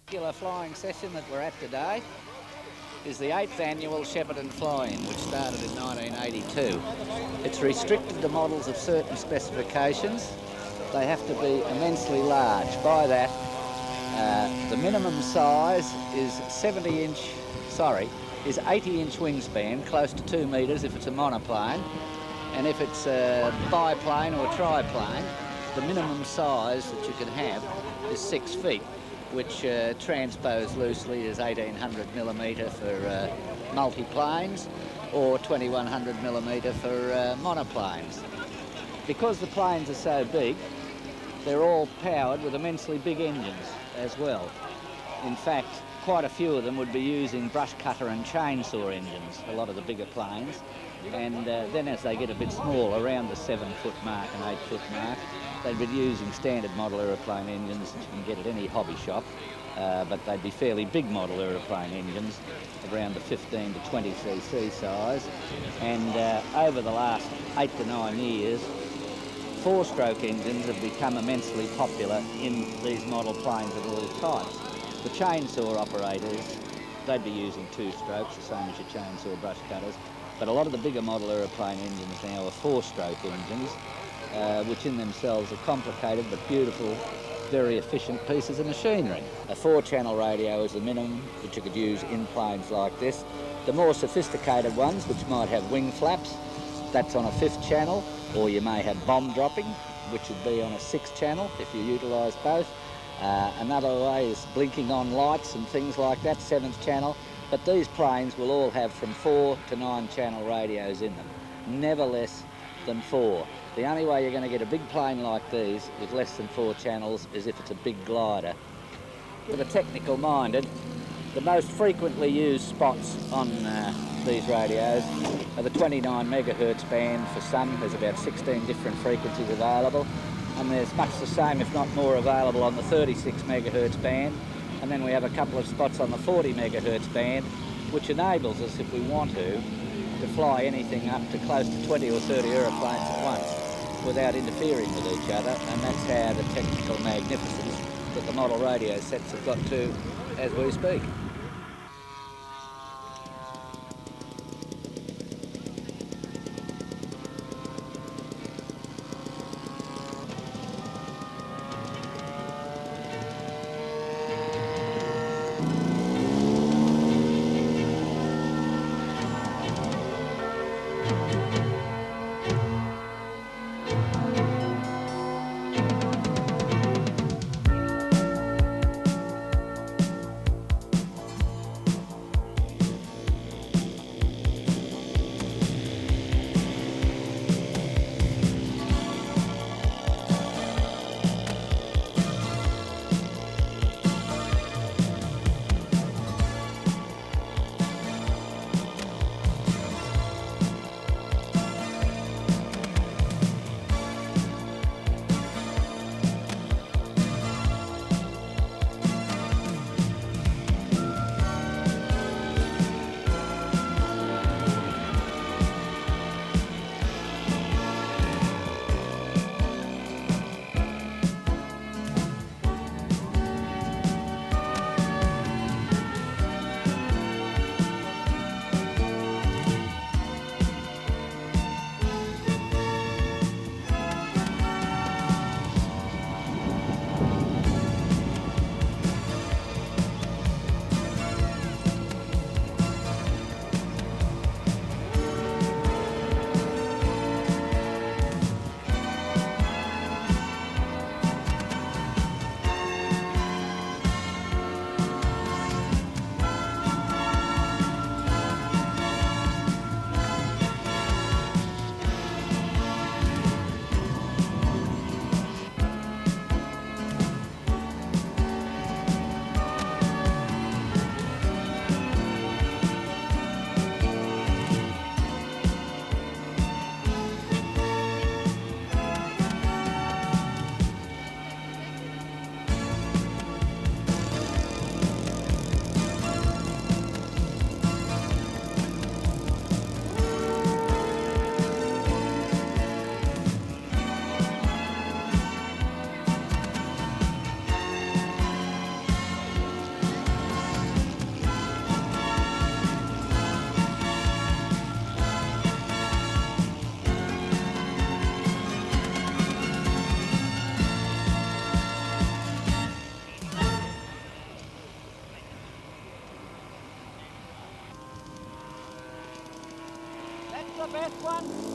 Regular flying session that we're at today is the 8th annual Shepparton Fly-In, which started in 1982. It's restricted to models of certain specifications. They have to be immensely large. By that, the minimum size is 80-inch wingspan, close to 2 metres if it's a monoplane, and if it's a biplane or triplane, the minimum size that you can have is 6 feet, which transposed loosely is 1800 millimetre for multiplanes or 2100 millimetre for monoplanes. Because the planes are so big, they're all powered with immensely big engines as well. In fact, quite a few of them would be using brush cutter and chainsaw engines, a lot of the bigger planes. And then as they get a bit small, around the 7-foot mark and 8-foot mark, they'd be using standard model aeroplane engines that you can get at any hobby shop, but they'd be fairly big model aeroplane engines, around the 15 to 20 cc size. And over the last 8 to 9 years, 4-stroke engines have become immensely popular in these model planes of all types. The chainsaw operators, they'd be using 2 strokes, the same as your chainsaw brush cutters, but a lot of the bigger model aeroplane engines now are 4-stroke engines, which in themselves are complicated but beautiful, very efficient pieces of machinery. A 4-channel radio is the minimum that you could use in planes like this. The more sophisticated ones, which might have wing flaps, that's on a 5th channel, or you may have bomb dropping, which would be on a 6th channel if you utilise both. Another way is blinking on lights and things like that, 7th channel. But these planes will all have from 4 to 9 channel radios in them, never less than 4. The only way you're going to get a big plane like these with less than 4 channels is if it's a big glider. For the technical minded, the most frequently used spots on these radios are the 29 megahertz band. For some, there's about 16 different frequencies available, and there's much the same, if not more, available on the 36 megahertz band. And then we have a couple of spots on the 40 megahertz band, which enables us, if we want to fly anything up to close to 20 or 30 aeroplanes at once without interfering with each other. And that's how the technical magnificence that the model radio sets have got to as we speak. fast one.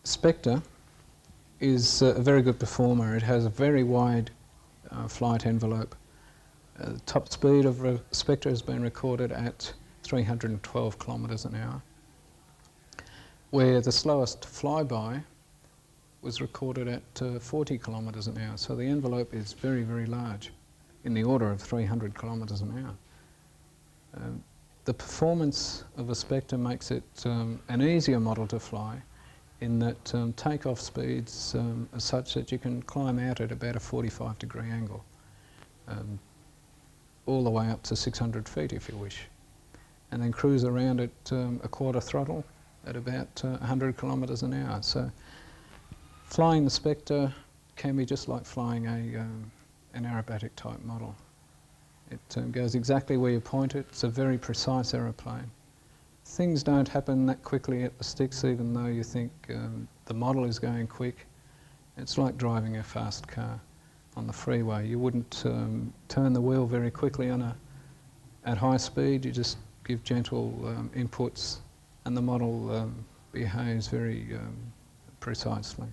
Spectre is a very good performer. It has a very wide flight envelope. The top speed of Spectre has been recorded at 312 kilometres an hour, where the slowest flyby was recorded at 40 kilometres an hour. So the envelope is very, very large, in the order of 300 kilometres an hour. The performance of a Spectre makes it an easier model to fly, in that takeoff speeds are such that you can climb out at about a 45-degree angle, all the way up to 600 feet if you wish, and then cruise around at a quarter throttle at about 100 kilometres an hour. So flying the Spectre can be just like flying an aerobatic type model. It goes exactly where you point it. It's a very precise aeroplane. Things don't happen that quickly at the sticks, even though you think the model is going quick. It's like driving a fast car on the freeway. You wouldn't turn the wheel very quickly at high speed. You just give gentle inputs, and the model behaves very precisely.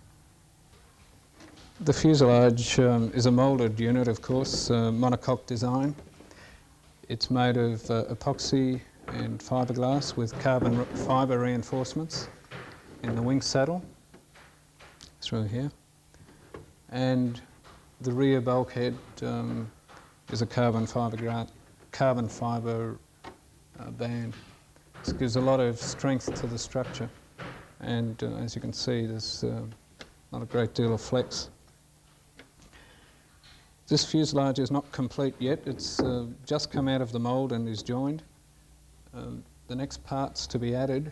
The fuselage is a moulded unit, of course, monocoque design. It's made of epoxy and fiberglass with carbon fibre reinforcements in the wing saddle through here, and the rear bulkhead is a carbon fibre band. This gives a lot of strength to the structure, and as you can see, there's not a great deal of flex. This fuselage is not complete yet. It's just come out of the mould and is joined. The next parts to be added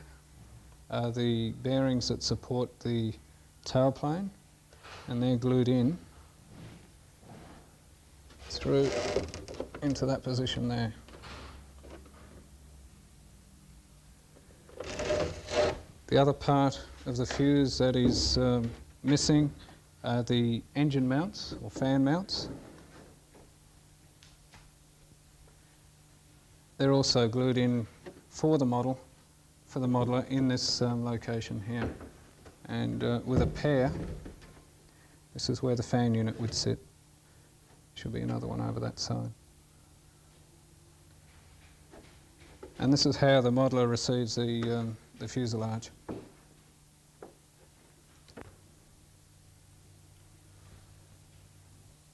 are the bearings that support the tailplane, and they're glued in through into that position there. The other part of the fuse that is missing are the engine mounts or fan mounts. They're also glued in for the modeller in this location here. And with a pair, this is where the fan unit would sit. Should be another one over that side. And this is how the modeller receives the fuselage.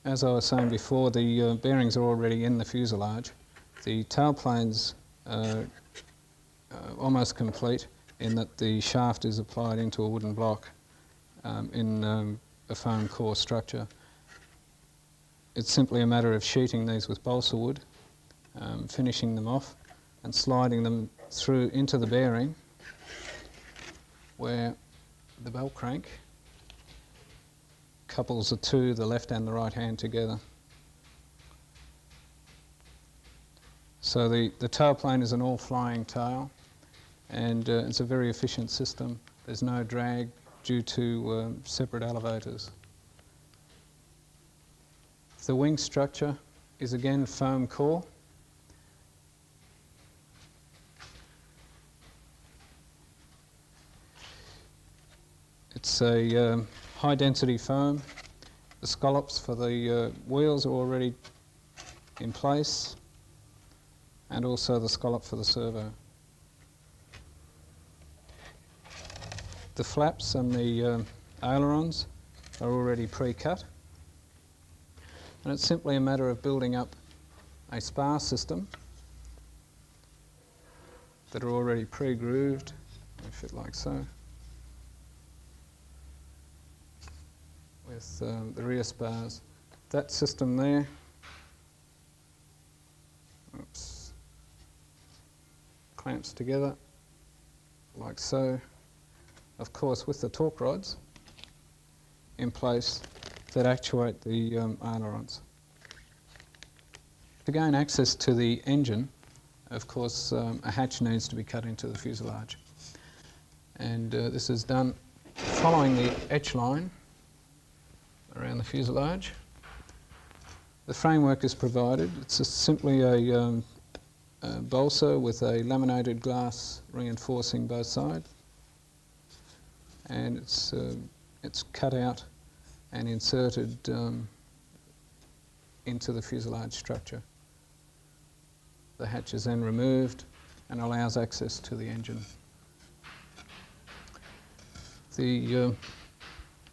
As I was saying before, the bearings are already in the fuselage. The tailplane's almost complete in that the shaft is applied into a wooden block in a foam core structure. It's simply a matter of sheeting these with balsa wood, finishing them off and sliding them through into the bearing where the bell crank couples the two, the left and the right hand, together. So the tailplane is an all-flying tail, and it's a very efficient system. There's no drag due to separate elevators. The wing structure is again foam core. It's a high-density foam. The scallops for the wheels are already in place, and also the scallop for the servo. The flaps and the ailerons are already pre-cut, and it's simply a matter of building up a spar system that are already pre-grooved. They fit like so, with the rear spars. That system there, oops, clamps together like so, of course with the torque rods in place that actuate the ailerons. To gain access to the engine, of course, a hatch needs to be cut into the fuselage, and this is done following the etch line around the fuselage. The framework is provided. It's simply a balsa with a laminated glass reinforcing both sides, and it's cut out and inserted into the fuselage structure. The hatch is then removed and allows access to the engine. The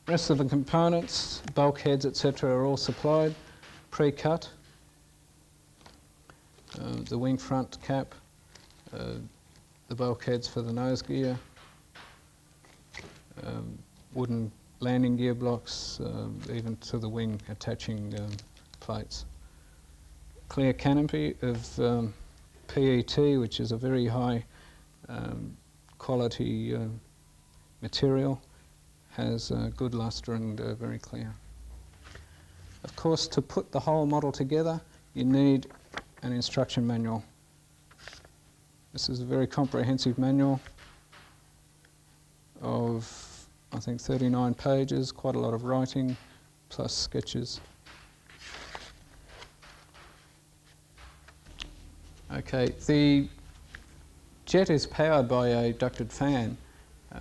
rest of the components, bulkheads, etc., are all supplied, pre-cut. The wing front cap, the bulkheads for the nose gear, wooden landing gear blocks, even to the wing attaching plates. Clear canopy of PET, which is a very high quality material, has good lustre and very clear. Of course, to put the whole model together, you need an instruction manual. This is a very comprehensive manual of, I think, 39 pages, quite a lot of writing, plus sketches. Okay, the jet is powered by a ducted fan.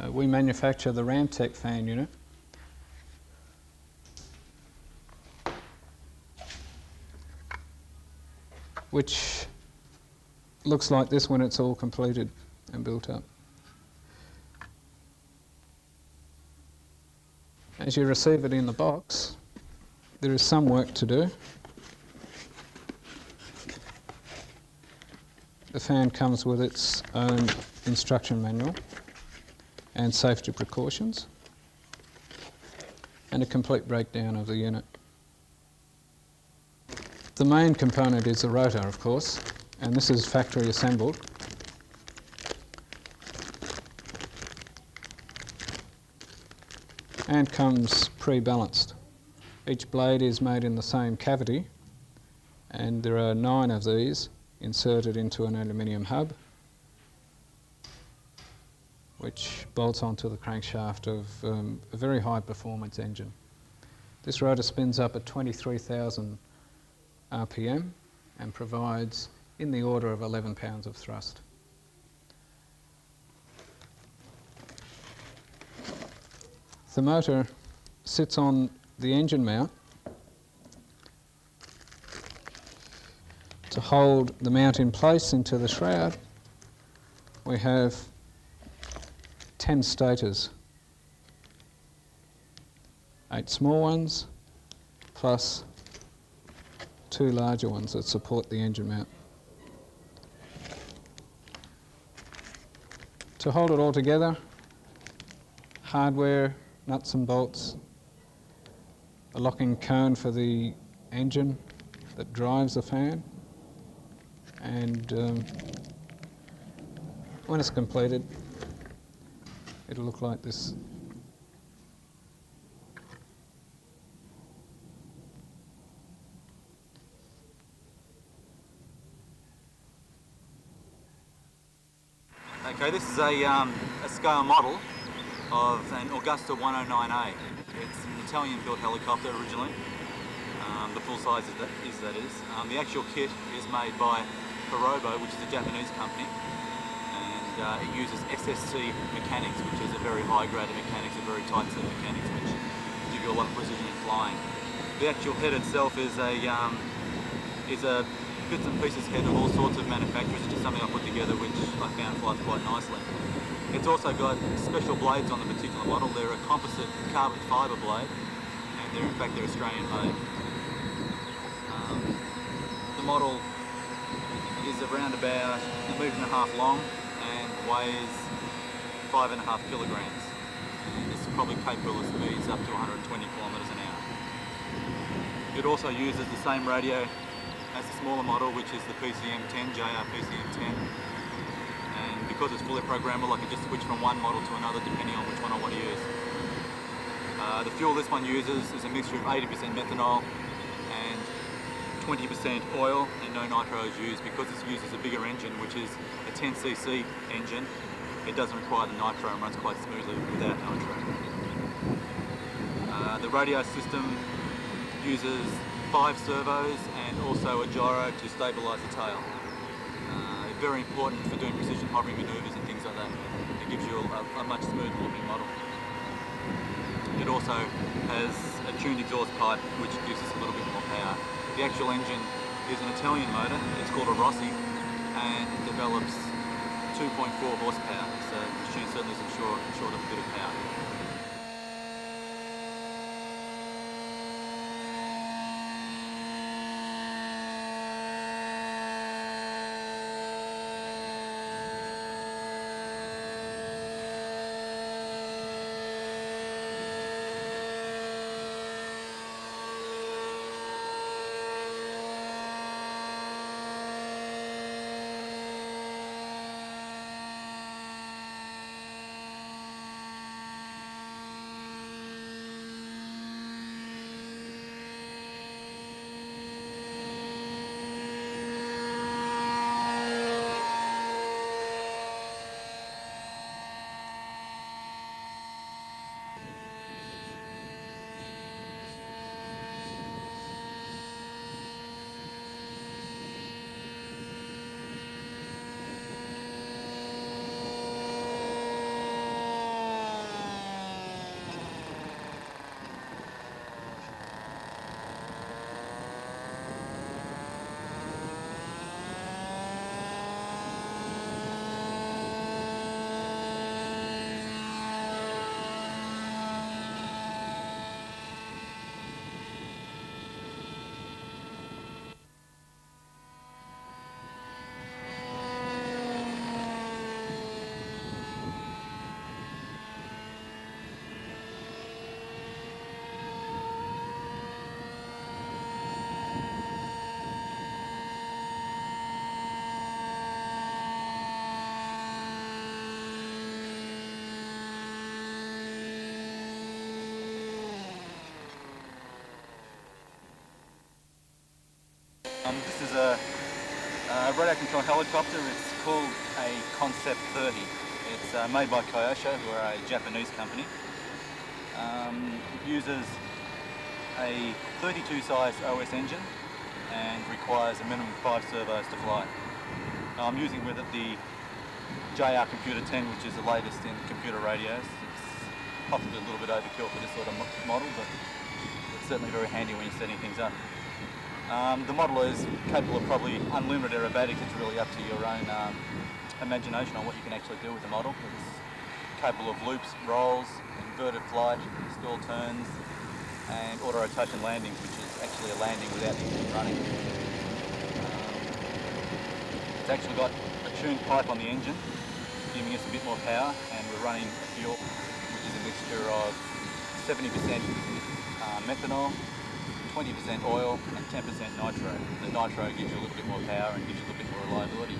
We manufacture the Ramtec fan unit. Which looks like this when it's all completed and built up. As you receive it in the box, there is some work to do. The fan comes with its own instruction manual and safety precautions, and a complete breakdown of the unit. The main component is the rotor, of course, and this is factory assembled. And comes pre-balanced. Each blade is made in the same cavity, and there are 9 of these inserted into an aluminium hub, which bolts onto the crankshaft of a very high performance engine. This rotor spins up at 23,000 RPM and provides in the order of 11 pounds of thrust. The motor sits on the engine mount to hold the mount in place into the shroud. We have 10 stators, 8 small ones plus 2 larger ones that support the engine mount. To hold it all together, hardware, nuts and bolts, a locking cone for the engine that drives the fan, and when it's completed, it'll look like this. Okay, this is a scale model of an Augusta 109A. It's an Italian-built helicopter originally. The full size is that is. The actual kit is made by Hirobo, which is a Japanese company, and it uses SSC mechanics, which is a very high grade of mechanics, a very tight set of mechanics, which give you a lot of precision in flying. The actual head itself is a bits and pieces head of all sorts of manufacturers. It's just something I put together, which I found flies quite nicely. It's also got special blades on the particular model. They're a composite carbon fibre blade, and they're in fact they're Australian made. The model is around about 1.5 meters long and weighs 5.5 kilograms. And it's probably capable of speeds up to 120 kilometres an hour. It also uses the same radio as the smaller model, which is the PCM-10, JR PCM-10. And because it's fully programmable, I can just switch from one model to another depending on which one I want to use. The fuel this one uses is a mixture of 80% methanol and 20% oil, and no nitro is used. Because this uses a bigger engine, which is a 10cc engine, it doesn't require the nitro and runs quite smoothly without nitro. The radio system uses 5 servos and also a gyro to stabilise the tail. Very important for doing precision hovering manoeuvres and things like that. It gives you a much smoother looking model. It also has a tuned exhaust pipe, which gives us a little bit more power. The actual engine is an Italian motor. It's called a Rossi, and it develops 2.4 horsepower. So the machine certainly is short of a bit of power. This is a radar control helicopter. It's called a Concept 30. It's made by Kyosho, who are a Japanese company. It uses a 32 size OS engine and requires a minimum of 5 servos to fly. I'm using with it the JR Computer 10, which is the latest in computer radios. It's possibly a little bit overkill for this sort of model, but it's certainly very handy when you're setting things up. The model is capable of probably unlimited aerobatics. It's really up to your own imagination on what you can actually do with the model. It's capable of loops, rolls, inverted flight, stall turns, and auto-rotation landings, which is actually a landing without the engine running. It's actually got a tuned pipe on the engine, giving us a bit more power, and we're running a fuel which is a mixture of 70% methanol, 20% oil, and 10% nitro. The nitro gives you a little bit more power and gives you a little bit more reliability.